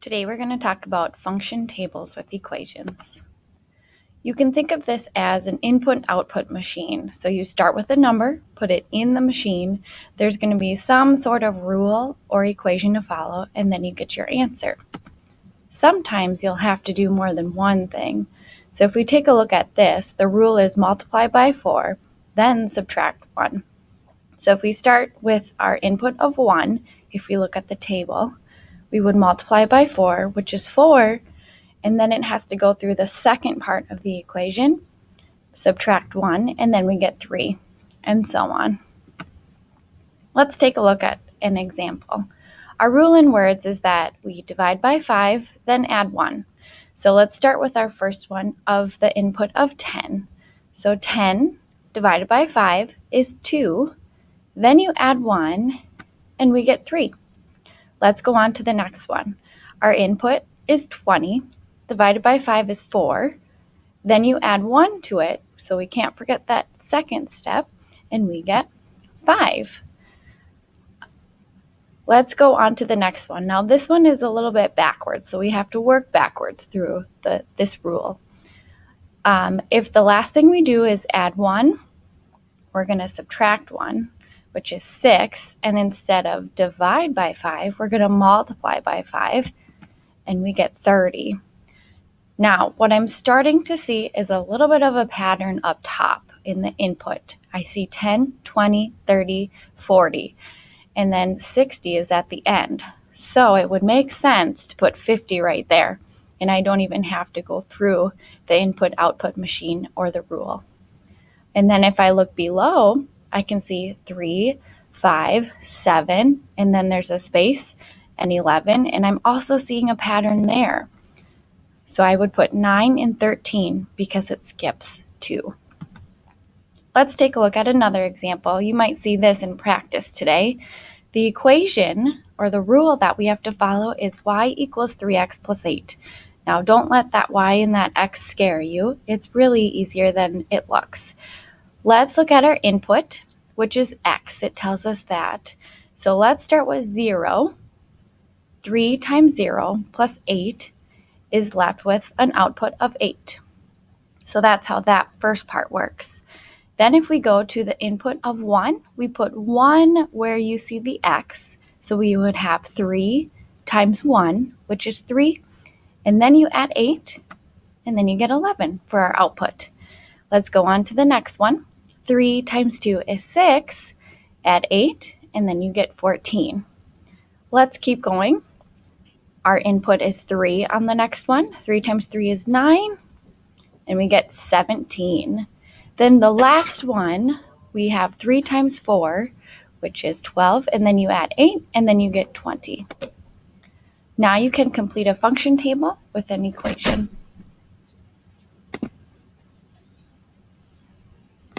Today we're going to talk about function tables with equations. You can think of this as an input-output machine. So you start with a number, put it in the machine, there's going to be some sort of rule or equation to follow, and then you get your answer. Sometimes you'll have to do more than one thing. So if we take a look at this, the rule is multiply by 4, then subtract 1. So if we start with our input of 1, if we look at the table, we would multiply by 4, which is 4, and then it has to go through the second part of the equation, subtract 1, and then we get 3, and so on. Let's take a look at an example. Our rule in words is that we divide by 5, then add 1. So let's start with our first one of the input of 10. So 10 divided by 5 is 2, then you add 1, and we get 3. Let's go on to the next one. Our input is 20, divided by 5 is 4, then you add 1 to it, so we can't forget that second step, and we get 5. Let's go on to the next one. Now this one is a little bit backwards, so we have to work backwards through this rule. If the last thing we do is add 1, we're going to subtract 1, which is 6, and instead of divide by 5, we're going to multiply by 5, and we get 30. Now, what I'm starting to see is a little bit of a pattern up top in the input. I see 10, 20, 30, 40, and then 60 is at the end. So it would make sense to put 50 right there, and I don't even have to go through the input-output machine or the rule. And then if I look below, I can see 3, 5, 7, and then there's a space, and 11, and I'm also seeing a pattern there. So I would put 9 and 13 because it skips 2. Let's take a look at another example. You might see this in practice today. The equation or the rule that we have to follow is y equals 3x plus 8. Now don't let that y and that x scare you. It's really easier than it looks. Let's look at our input, which is x. It tells us that. So let's start with 0. 3 times 0 plus 8 is left with an output of 8. So that's how that first part works. Then if we go to the input of 1, we put 1 where you see the x. So we would have 3 times 1, which is 3. And then you add 8, and then you get 11 for our output. Let's go on to the next one. 3 times 2 is 6. Add 8, and then you get 14. Let's keep going. Our input is 3 on the next one. 3 times 3 is 9, and we get 17. Then the last one, we have 3 times 4, which is 12, and then you add 8, and then you get 20. Now you can complete a function table with an equation.